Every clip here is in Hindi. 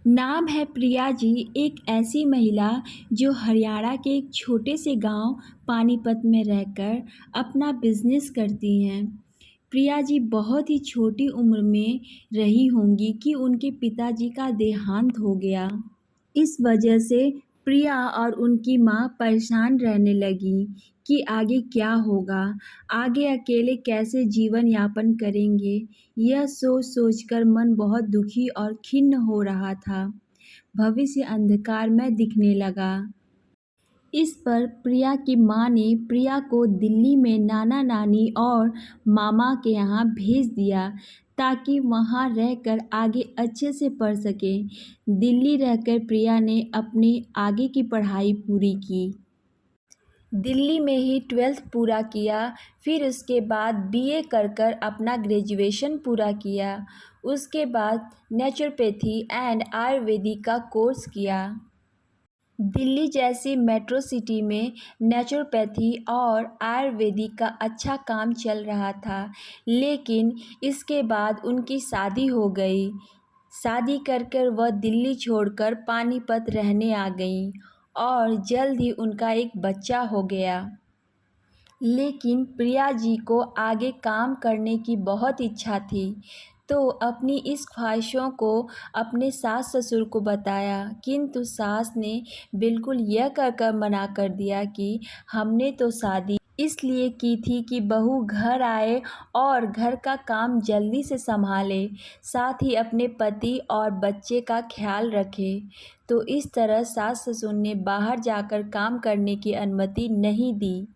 नाम है प्रिया जी, एक ऐसी महिला जो हरियाणा के एक छोटे से गांव पानीपत में रहकर अपना बिजनेस करती हैं। प्रिया जी बहुत ही छोटी उम्र में रही होंगी कि उनके पिताजी का देहांत हो गया। इस वजह से प्रिया और उनकी माँ परेशान रहने लगी कि आगे क्या होगा, आगे अकेले कैसे जीवन यापन करेंगे। यह सोच सोचकर मन बहुत दुखी और खिन्न हो रहा था। भविष्य अंधकार में दिखने लगा। इस पर प्रिया की माँ ने प्रिया को दिल्ली में नाना नानी और मामा के यहाँ भेज दिया ताकि वहाँ रहकर आगे अच्छे से पढ़ सके। दिल्ली रहकर प्रिया ने अपनी आगे की पढ़ाई पूरी की। दिल्ली में ही 12th पूरा किया, फिर उसके बाद बीए कर अपना ग्रेजुएशन पूरा किया। उसके बाद नेचुरोपैथी एंड आयुर्वेदिक का कोर्स किया। दिल्ली जैसी मेट्रो सिटी में नेचुरोपैथी और आयुर्वेदिक का अच्छा काम चल रहा था, लेकिन इसके बाद उनकी शादी हो गई। शादी कर वह दिल्ली छोड़कर पानीपत रहने आ गईं और जल्द ही उनका एक बच्चा हो गया। लेकिन प्रिया जी को आगे काम करने की बहुत इच्छा थी, तो अपनी इस ख्वाहिशों को अपने सास ससुर को बताया, किंतु सास ने बिल्कुल यह कर मना कर दिया कि हमने तो शादी इसलिए की थी कि बहू घर आए और घर का काम जल्दी से संभाले, साथ ही अपने पति और बच्चे का ख्याल रखे। तो इस तरह सास ससुर ने बाहर जाकर काम करने की अनुमति नहीं दी।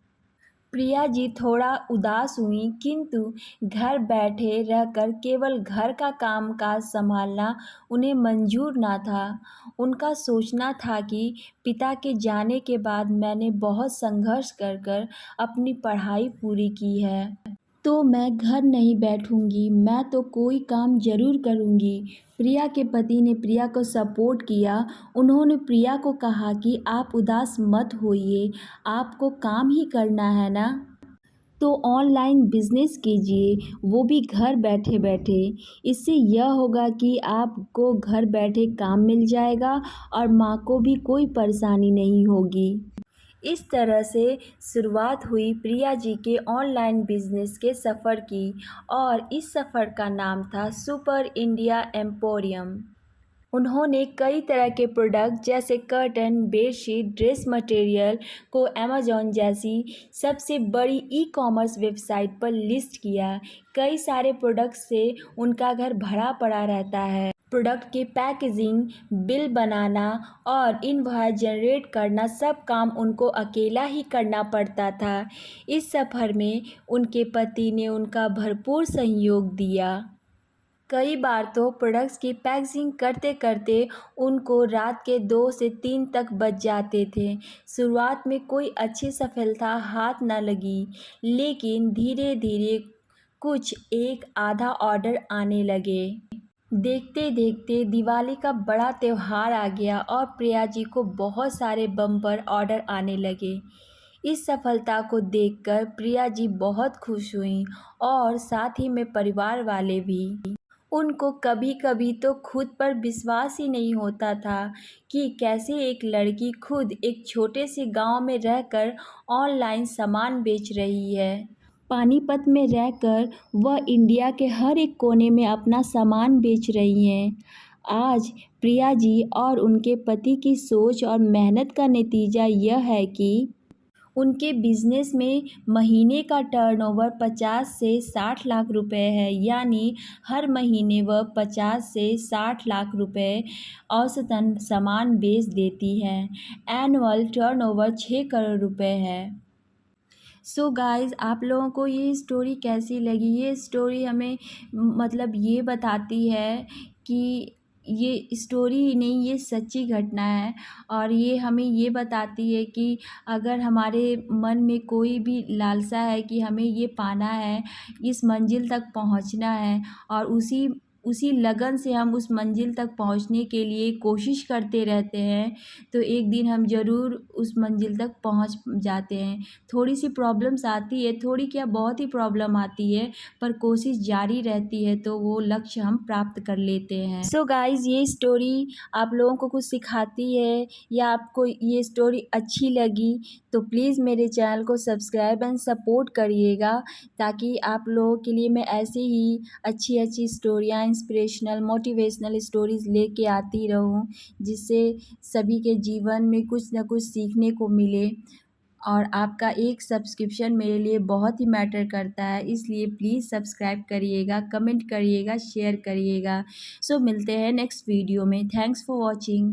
प्रिया जी थोड़ा उदास हुईं, किंतु घर बैठे रहकर केवल घर का काम-काज संभालना उन्हें मंजूर ना था। उनका सोचना था कि पिता के जाने के बाद मैंने बहुत संघर्ष कर अपनी पढ़ाई पूरी की है, तो मैं घर नहीं बैठूंगी, मैं तो कोई काम ज़रूर करूंगी। प्रिया के पति ने प्रिया को सपोर्ट किया। उन्होंने प्रिया को कहा कि आप उदास मत होइए, आपको काम ही करना है ना, तो ऑनलाइन बिजनेस कीजिए, वो भी घर बैठे बैठे। इससे यह होगा कि आपको घर बैठे काम मिल जाएगा और माँ को भी कोई परेशानी नहीं होगी। इस तरह से शुरुआत हुई प्रिया जी के ऑनलाइन बिजनेस के सफ़र की, और इस सफ़र का नाम था सुपर इंडिया एम्पोरियम। उन्होंने कई तरह के प्रोडक्ट जैसे कर्टन, बेडशीट, ड्रेस मटेरियल को अमेज़ॉन जैसी सबसे बड़ी ई-कॉमर्स वेबसाइट पर लिस्ट किया। कई सारे प्रोडक्ट्स से उनका घर भरा पड़ा रहता है। प्रोडक्ट के पैकेजिंग, बिल बनाना और इनवॉइस जनरेट करना सब काम उनको अकेला ही करना पड़ता था। इस सफ़र में उनके पति ने उनका भरपूर सहयोग दिया। कई बार तो प्रोडक्ट्स की पैकेजिंग करते करते उनको रात के 2 से 3 तक बज जाते थे। शुरुआत में कोई अच्छी सफलता हाथ न लगी, लेकिन धीरे धीरे कुछ एक आधा ऑर्डर आने लगे। देखते देखते दिवाली का बड़ा त्यौहार आ गया और प्रिया जी को बहुत सारे बम्पर ऑर्डर आने लगे। इस सफलता को देखकर प्रिया जी बहुत खुश हुईं और साथ ही में परिवार वाले भी। उनको कभी कभी तो खुद पर विश्वास ही नहीं होता था कि कैसे एक लड़की खुद एक छोटे से गांव में रहकर ऑनलाइन सामान बेच रही है। पानीपत में रहकर वह इंडिया के हर एक कोने में अपना सामान बेच रही हैं। आज प्रिया जी और उनके पति की सोच और मेहनत का नतीजा यह है कि उनके बिजनेस में महीने का टर्नओवर 50 से 60 लाख रुपए है, यानी हर महीने वह 50 से 60 लाख रुपए औसतन सामान बेच देती है। एनुअल टर्नओवर 6 करोड़ रुपए है। सो गाइज़, आप लोगों को ये स्टोरी कैसी लगी? ये स्टोरी हमें मतलब ये बताती है कि ये स्टोरी ही नहीं, ये सच्ची घटना है, और ये हमें ये बताती है कि अगर हमारे मन में कोई भी लालसा है कि हमें ये पाना है, इस मंजिल तक पहुंचना है और उसी उसी लगन से हम उस मंजिल तक पहुंचने के लिए कोशिश करते रहते हैं, तो एक दिन हम ज़रूर उस मंजिल तक पहुंच जाते हैं। थोड़ी सी प्रॉब्लम्स आती है, थोड़ी क्या बहुत ही प्रॉब्लम आती है, पर कोशिश जारी रहती है तो वो लक्ष्य हम प्राप्त कर लेते हैं। सो गाइज़, ये स्टोरी आप लोगों को कुछ सिखाती है या आपको ये स्टोरी अच्छी लगी तो प्लीज़ मेरे चैनल को सब्सक्राइब एंड सपोर्ट करिएगा, ताकि आप लोगों के लिए मैं ऐसे ही अच्छी अच्छी स्टोरियाँ, इंस्पिरेशनल मोटिवेशनल स्टोरीज़ लेके आती रहूँ, जिससे सभी के जीवन में कुछ ना कुछ सीखने को मिले। और आपका एक सब्सक्रिप्शन मेरे लिए बहुत ही मैटर करता है, इसलिए प्लीज़ सब्सक्राइब करिएगा, कमेंट करिएगा, शेयर करिएगा। सो मिलते हैं नेक्स्ट वीडियो में। Thanks for watching.